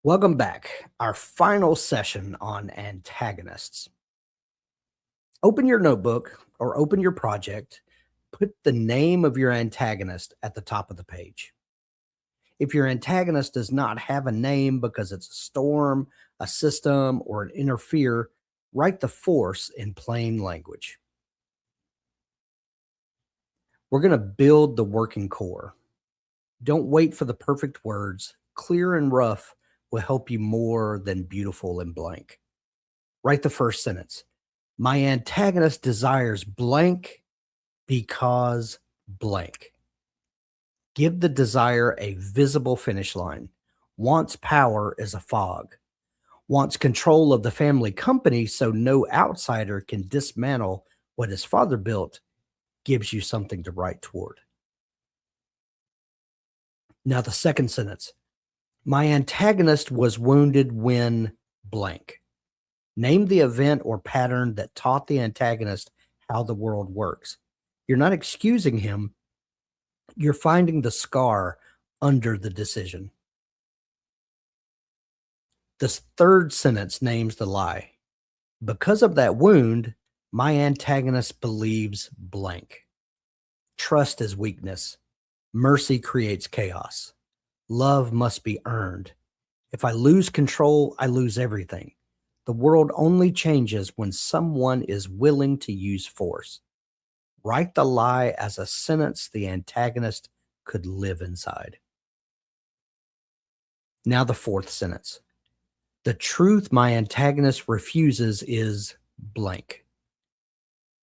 Welcome back. Our final session on antagonists. Open your notebook or open your project. Put the name of your antagonist at the top of the page. If your antagonist does not have a name because it's a storm, a system, or an interfere, write the force in plain language. We're going to build the working core. Don't wait for the perfect words. Clear and rough will help you more than beautiful and blank. Write the first sentence. My antagonist desires blank because blank. Give the desire a visible finish line. Wants power as a fog. Wants control of the family company so no outsider can dismantle what his father built. Gives you something to write toward. Now the second sentence. My antagonist was wounded when blank. Name the event or pattern that taught the antagonist how the world works. You're not excusing him. You're finding the scar under the decision. This third sentence names the lie. Because of that wound, my antagonist believes blank. Trust is weakness. Mercy creates chaos. Love must be earned. If I lose control, I lose everything. The world only changes when someone is willing to use force. Write the lie as a sentence the antagonist could live inside. Now the fourth sentence. The truth my antagonist refuses is blank.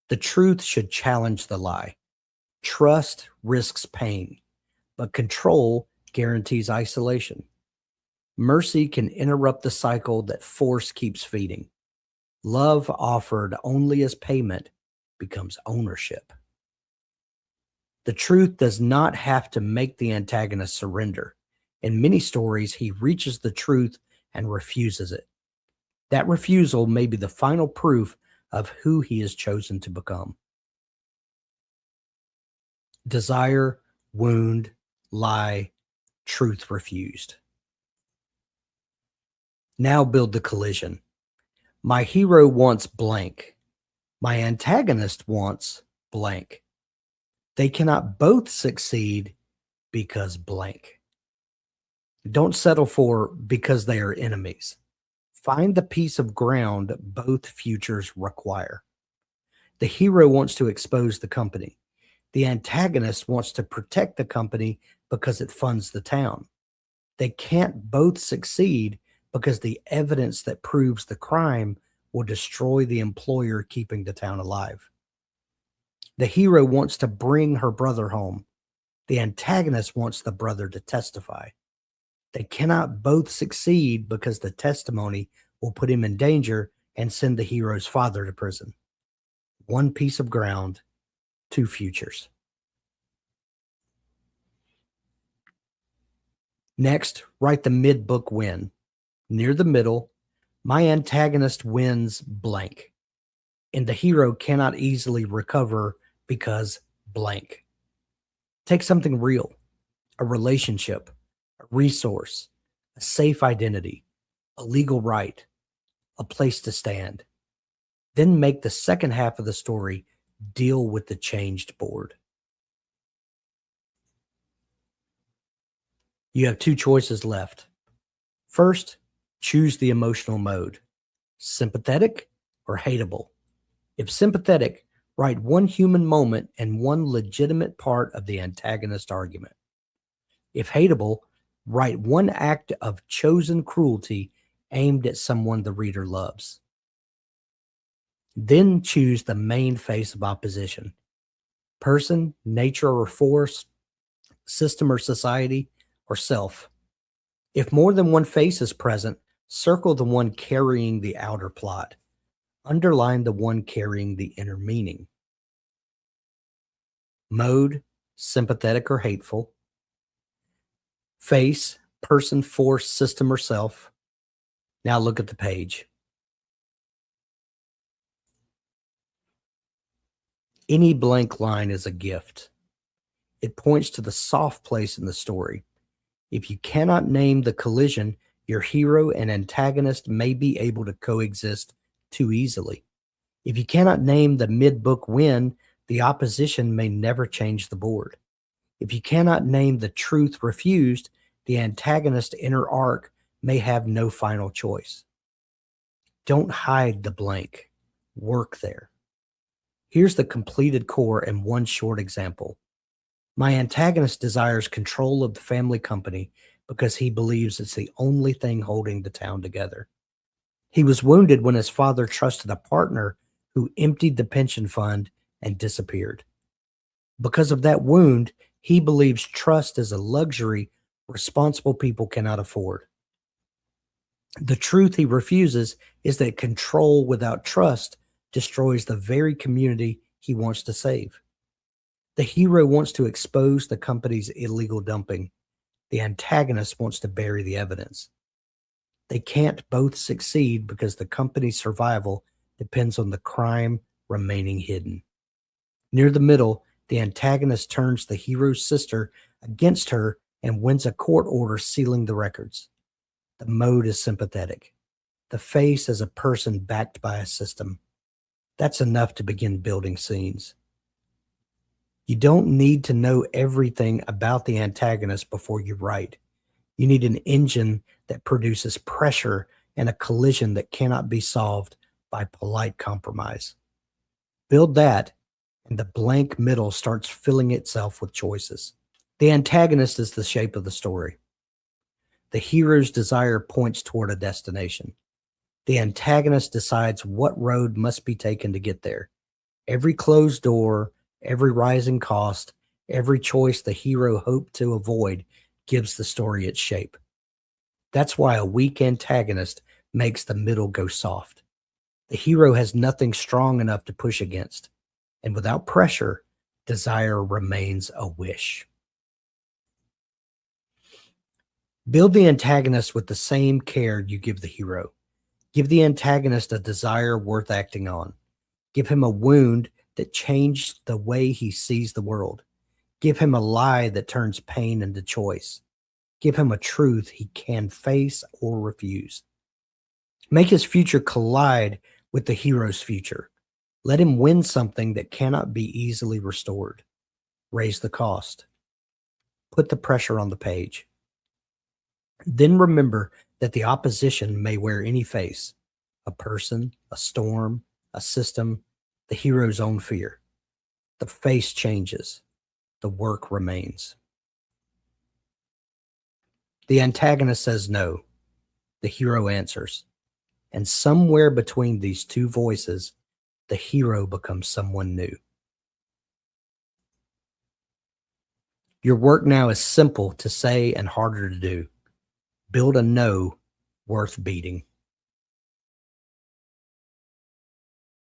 The truth should challenge the lie. Trust risks pain, but control guarantees isolation. Mercy can interrupt the cycle that force keeps feeding. Love offered only as payment becomes ownership. The truth does not have to make the antagonist surrender. In many stories, he reaches the truth and refuses it. That refusal may be the final proof of who he has chosen to become. Desire, wound, lie, truth refused. Now build the collision. My hero wants blank. My antagonist wants blank. They cannot both succeed because blank. Don't settle for because they are enemies. Find the piece of ground both futures require. The hero wants to expose the company. The antagonist wants to protect the company because it funds the town. They can't both succeed because the evidence that proves the crime will destroy the employer keeping the town alive. The hero wants to bring her brother home. The antagonist wants the brother to testify. They cannot both succeed because the testimony will put him in danger and send the hero's father to prison. One piece of ground, two futures. Next, write the mid-book win. Near the middle, my antagonist wins blank, and the hero cannot easily recover because blank. Take something real, a relationship, a resource, a safe identity, a legal right, a place to stand. Then make the second half of the story deal with the changed board. You have two choices left. First, choose the emotional mode, sympathetic or hateable. If sympathetic, write one human moment and one legitimate part of the antagonist argument. If hateable, write one act of chosen cruelty aimed at someone the reader loves. Then choose the main face of opposition. Person, nature or force, system or society, or self. If more than one face is present, circle the one carrying the outer plot. Underline the one carrying the inner meaning. Mode, sympathetic or hateful. Face, person, force, system, or self. Now look at the page. Any blank line is a gift. It points to the soft place in the story. If you cannot name the collision, Your hero and antagonist may be able to coexist too easily. If you cannot name the mid-book win, the opposition may never change the board. If you cannot name the truth refused, the antagonist's inner arc may have no final choice. Don't hide the blank. Work there. Here's the completed core in one short example. My antagonist desires control of the family company because he believes it's the only thing holding the town together. He was wounded when his father trusted a partner who emptied the pension fund and disappeared. Because of that wound, he believes trust is a luxury responsible people cannot afford. The truth he refuses is that control without trust destroys the very community he wants to save. The hero wants to expose the company's illegal dumping. The antagonist wants to bury the evidence. They can't both succeed because the company's survival depends on the crime remaining hidden. Near the middle, the antagonist turns the hero's sister against her and wins a court order sealing the records. The mode is sympathetic. The face is a person backed by a system. That's enough to begin building scenes. You don't need to know everything about the antagonist before you write. You need an engine that produces pressure and a collision that cannot be solved by polite compromise. Build that, and the blank middle starts filling itself with choices. The antagonist is the shape of the story. The hero's desire points toward a destination. The antagonist decides what road must be taken to get there. Every closed door, every rising cost, every choice the hero hoped to avoid gives the story its shape. That's why a weak antagonist makes the middle go soft. The hero has nothing strong enough to push against, and without pressure, desire remains a wish. Build the antagonist with the same care you give the hero. Give the antagonist a desire worth acting on. Give him a wound that changed the way he sees the world. Give him a lie that turns pain into choice. Give him a truth he can face or refuse. Make his future collide with the hero's future. Let him win something that cannot be easily restored. Raise the cost. Put the pressure on the page. Then remember that the opposition may wear any face: a person, a storm, a system, the hero's own fear. The face changes. The work remains. The antagonist says no. The hero answers. And somewhere between these two voices, the hero becomes someone new. Your work now is simple to say and harder to do. Build a no worth beating.